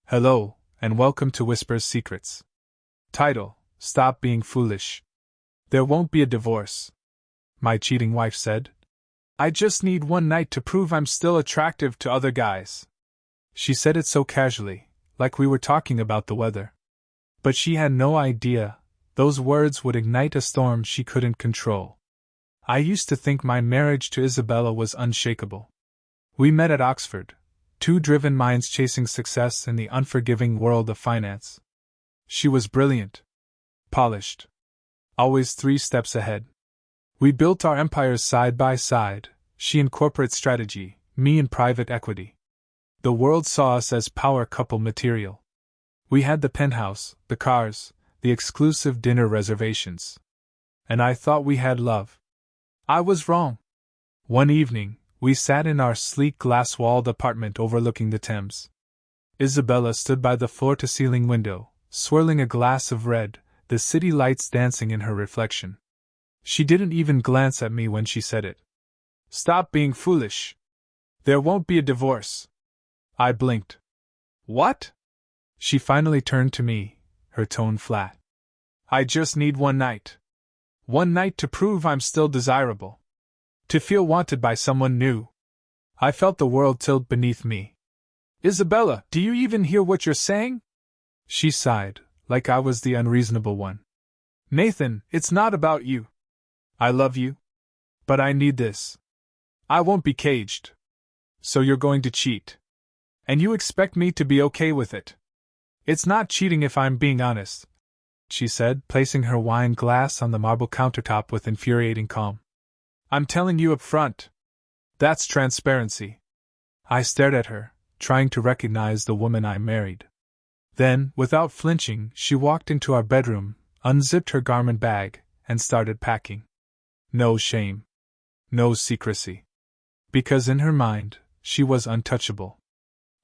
Hello, and welcome to Whisper's Secrets. Title: Stop Being Foolish. There won't be a divorce, my cheating wife said. I just need one night to prove I'm still attractive to other guys. She said it so casually, like we were talking about the weather. But she had no idea those words would ignite a storm she couldn't control. I used to think my marriage to Isabella was unshakable. We met at Oxford, two driven minds chasing success in the unforgiving world of finance. She was brilliant, polished, always 3 steps ahead. We built our empires side by side, she in corporate strategy, me in private equity. The world saw us as power couple material. We had the penthouse, the cars, the exclusive dinner reservations. And I thought we had love. I was wrong. One evening, we sat in our sleek glass-walled apartment overlooking the Thames. Isabella stood by the floor-to-ceiling window, swirling a glass of red, the city lights dancing in her reflection. She didn't even glance at me when she said it. Stop being foolish. There won't be a divorce. I blinked. What? She finally turned to me, her tone flat. I just need one night. One night to prove I'm still desirable. To feel wanted by someone new. I felt the world tilt beneath me. Isabella, do you even hear what you're saying? She sighed, like I was the unreasonable one. Nathan, it's not about you. I love you. But I need this. I won't be caged. So you're going to cheat. And you expect me to be okay with it. It's not cheating if I'm being honest, she said, placing her wine glass on the marble countertop with infuriating calm. I'm telling you up front. That's transparency. I stared at her, trying to recognize the woman I married. Then, without flinching, she walked into our bedroom, unzipped her garment bag, and started packing. No shame. No secrecy. Because in her mind, she was untouchable.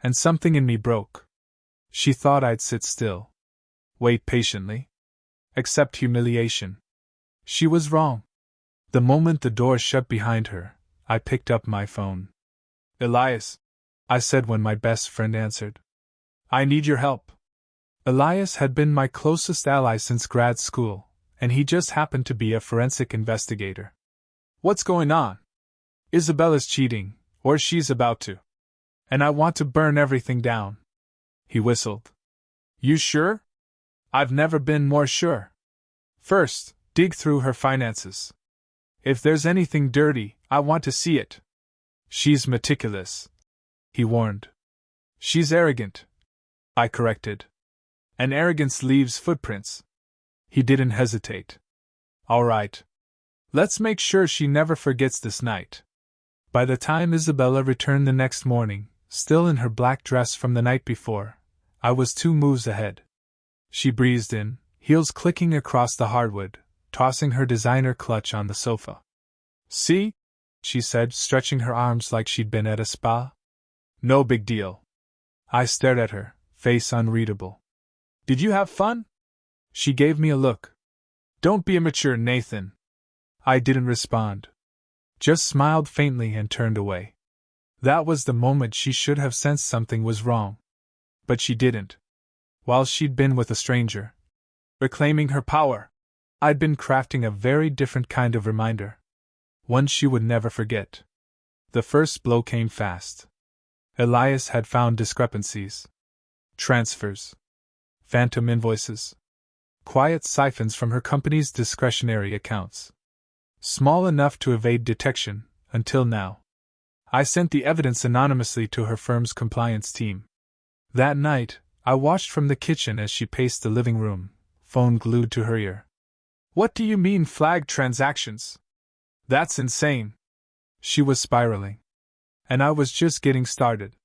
And something in me broke. She thought I'd sit still. Wait patiently. Accept humiliation. She was wrong. The moment the door shut behind her, I picked up my phone. Elias, I said when my best friend answered. I need your help. Elias had been my closest ally since grad school, and he just happened to be a forensic investigator. What's going on? Isabella's cheating, or she's about to. And I want to burn everything down. He whistled. You sure? I've never been more sure. First, dig through her finances. If there's anything dirty, I want to see it. She's meticulous, he warned. She's arrogant, I corrected. And arrogance leaves footprints. He didn't hesitate. All right. Let's make sure she never forgets this night. By the time Isabella returned the next morning, still in her black dress from the night before, I was 2 moves ahead. She breezed in, heels clicking across the hardwood, tossing her designer clutch on the sofa. See? She said, stretching her arms like she'd been at a spa. No big deal. I stared at her, face unreadable. Did you have fun? She gave me a look. Don't be immature, Nathan. I didn't respond. Just smiled faintly and turned away. That was the moment she should have sensed something was wrong. But she didn't. While she'd been with a stranger, reclaiming her power, I'd been crafting a very different kind of reminder. One she would never forget. The first blow came fast. Elias had found discrepancies. Transfers. Phantom invoices. Quiet siphons from her company's discretionary accounts. Small enough to evade detection, until now. I sent the evidence anonymously to her firm's compliance team. That night, I watched from the kitchen as she paced the living room, phone glued to her ear. What do you mean flagged transactions? That's insane. She was spiraling. And I was just getting started.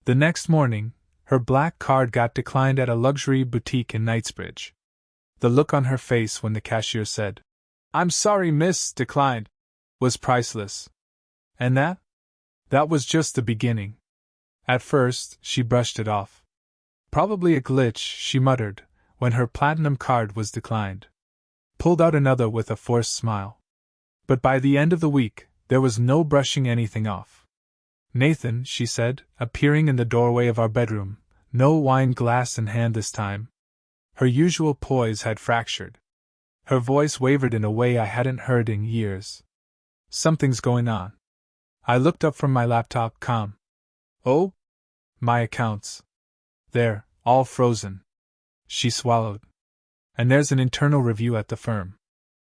The next morning, her black card got declined at a luxury boutique in Knightsbridge. The look on her face when the cashier said, I'm sorry, miss, declined, was priceless. And that was just the beginning. At first, she brushed it off. Probably a glitch, she muttered, when her platinum card was declined. Pulled out another with a forced smile. But by the end of the week, there was no brushing anything off. Nathan, she said, appearing in the doorway of our bedroom, No wine glass in hand this time. Her usual poise had fractured. Her voice wavered in a way I hadn't heard in years. Something's going on. I looked up from my laptop, calm. Oh? My accounts. They're all frozen. She swallowed. And there's an internal review at the firm.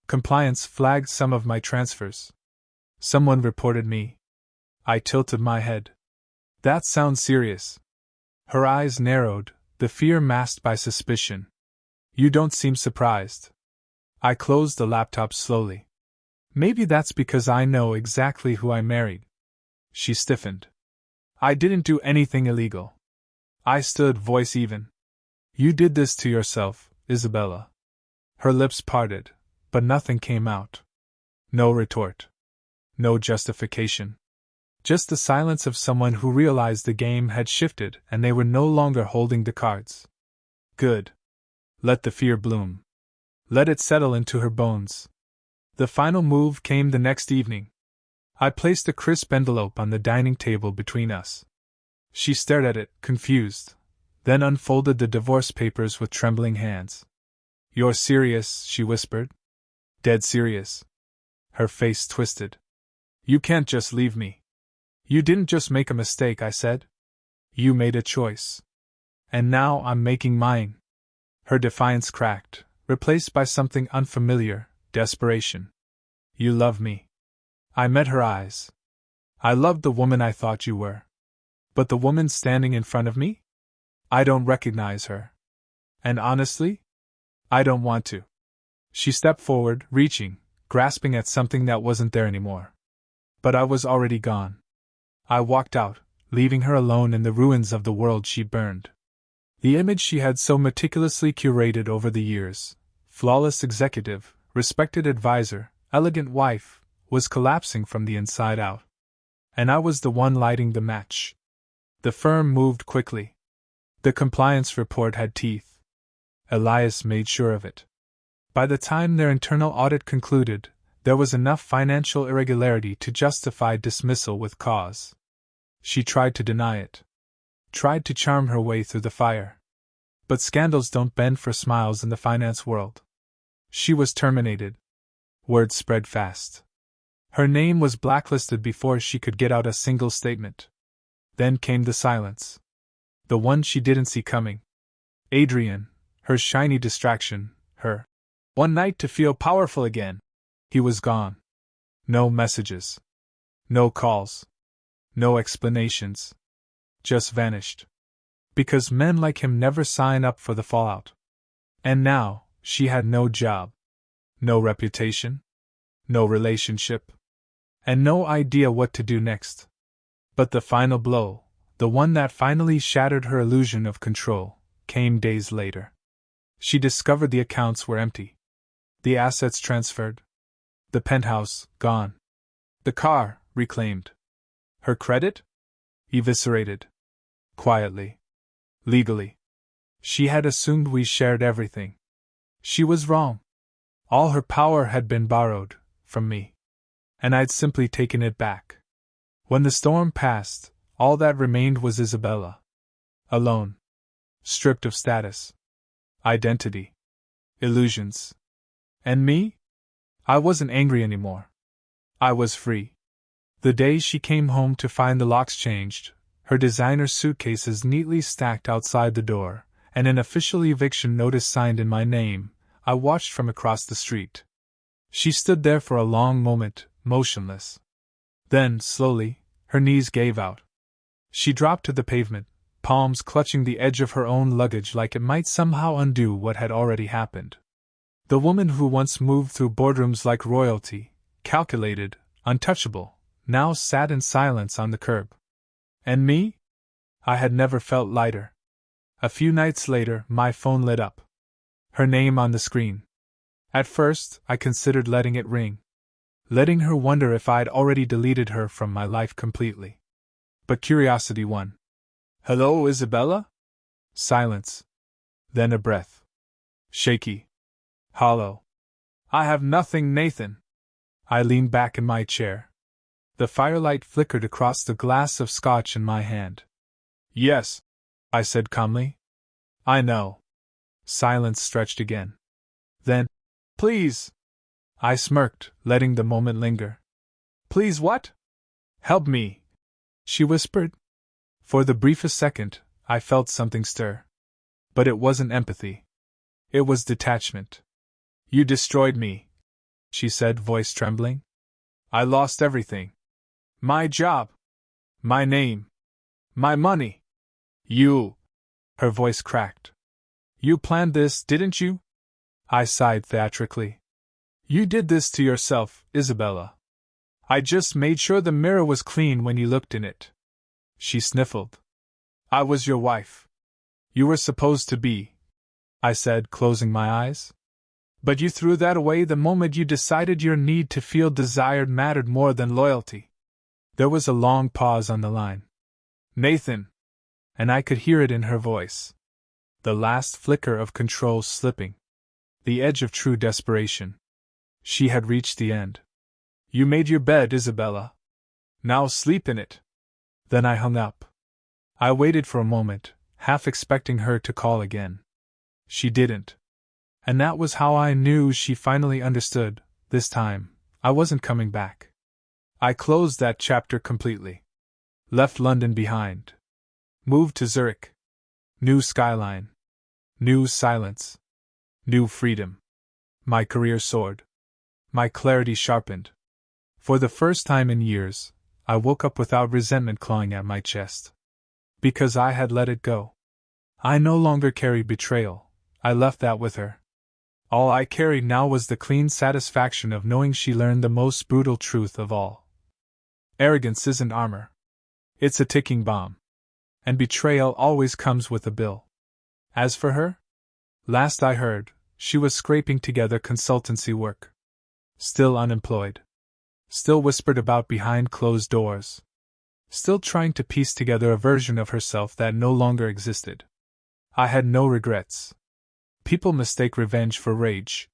Compliance flagged some of my transfers. Someone reported me. I tilted my head. That sounds serious. Her eyes narrowed, the fear masked by suspicion. You don't seem surprised. I closed the laptop slowly. Maybe that's because I know exactly who I married. She stiffened. I didn't do anything illegal. I stood, voice even. You did this to yourself, Isabella. Her lips parted, but nothing came out. No retort. No justification. Just the silence of someone who realized the game had shifted and they were no longer holding the cards. Good. Let the fear bloom. Let it settle into her bones. The final move came the next evening. I placed a crisp envelope on the dining table between us. She stared at it, confused, then unfolded the divorce papers with trembling hands. You're serious, she whispered. Dead serious. Her face twisted. You can't just leave me. You didn't just make a mistake, I said. You made a choice. And now I'm making mine. Her defiance cracked, replaced by something unfamiliar, desperation. You love me. I met her eyes. I loved the woman I thought you were. But the woman standing in front of me? I don't recognize her. And honestly, I don't want to. She stepped forward, reaching, grasping at something that wasn't there anymore. But I was already gone. I walked out, leaving her alone in the ruins of the world she burned. The image she had so meticulously curated over the years, flawless executive, respected advisor, elegant wife, was collapsing from the inside out. And I was the one lighting the match. The firm moved quickly. The compliance report had teeth. Elias made sure of it. By the time their internal audit concluded, there was enough financial irregularity to justify dismissal with cause. She tried to deny it. Tried to charm her way through the fire. But scandals don't bend for smiles in the finance world. She was terminated. Word spread fast. Her name was blacklisted before she could get out a single statement. Then came the silence. The one she didn't see coming. Adrian, her shiny distraction, her one night to feel powerful again. He was gone. No messages. No calls. No explanations. Just vanished. Because men like him never sign up for the fallout. And now, she had no job. No reputation. No relationship. And no idea what to do next. But the final blow, the one that finally shattered her illusion of control, came days later. She discovered the accounts were empty. The assets transferred. The penthouse, gone. The car, reclaimed. Her credit? Eviscerated. Quietly. Legally. She had assumed we shared everything. She was wrong. All her power had been borrowed, from me. And I'd simply taken it back. When the storm passed, all that remained was Isabella. Alone. Stripped of status. Identity. Illusions. And me? I wasn't angry anymore. I was free. The day she came home to find the locks changed, her designer suitcases neatly stacked outside the door, and an official eviction notice signed in my name, I watched from across the street. She stood there for a long moment, motionless. Then, slowly, her knees gave out. She dropped to the pavement, palms clutching the edge of her own luggage like it might somehow undo what had already happened. The woman who once moved through boardrooms like royalty, calculated, untouchable, now sat in silence on the curb. And me? I had never felt lighter. A few nights later, my phone lit up. Her name on the screen. At first, I considered letting it ring. Letting her wonder if I'd already deleted her from my life completely. But curiosity won. Hello, Isabella? Silence. Then a breath. Shaky. Hollow. I have nothing, Nathan. I leaned back in my chair. The firelight flickered across the glass of scotch in my hand. Yes. I said calmly. I know. Silence stretched again. Then, please. I smirked, letting the moment linger. Please what? Help me, she whispered. For the briefest second, I felt something stir. But it wasn't empathy. It was detachment. You destroyed me, she said, voice trembling. I lost everything. My job. My name. My money. You. Her voice cracked. You planned this, didn't you? I sighed theatrically. You did this to yourself, Isabella. I just made sure the mirror was clean when you looked in it. She sniffled. I was your wife. You were supposed to be, I said, closing my eyes. But you threw that away the moment you decided your need to feel desired mattered more than loyalty. There was a long pause on the line. Nathan. And I could hear it in her voice. The last flicker of control slipping. The edge of true desperation. She had reached the end. You made your bed, Isabella. Now sleep in it. Then I hung up. I waited for a moment, half expecting her to call again. She didn't. And that was how I knew she finally understood. This time, I wasn't coming back. I closed that chapter completely. Left London behind. Moved to Zurich. New skyline. New silence. New freedom. My career soared. My clarity sharpened. For the first time in years, I woke up without resentment clawing at my chest. Because I had let it go. I no longer carried betrayal. I left that with her. All I carried now was the clean satisfaction of knowing she learned the most brutal truth of all. Arrogance isn't armor. It's a ticking bomb. And betrayal always comes with a bill. As for her? Last I heard, she was scraping together consultancy work. Still unemployed. Still whispered about behind closed doors. Still trying to piece together a version of herself that no longer existed. I had no regrets. People mistake revenge for rage.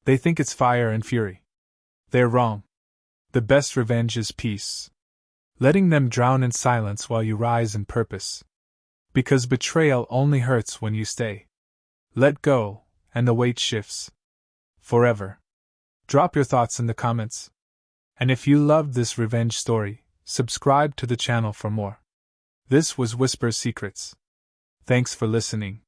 They think it's fire and fury. They're wrong. The best revenge is peace. Letting them drown in silence while you rise in purpose. Because betrayal only hurts when you stay. Let go, and the weight shifts. Forever. Drop your thoughts in the comments. And if you loved this revenge story, subscribe to the channel for more. This was Whisper Secrets. Thanks for listening.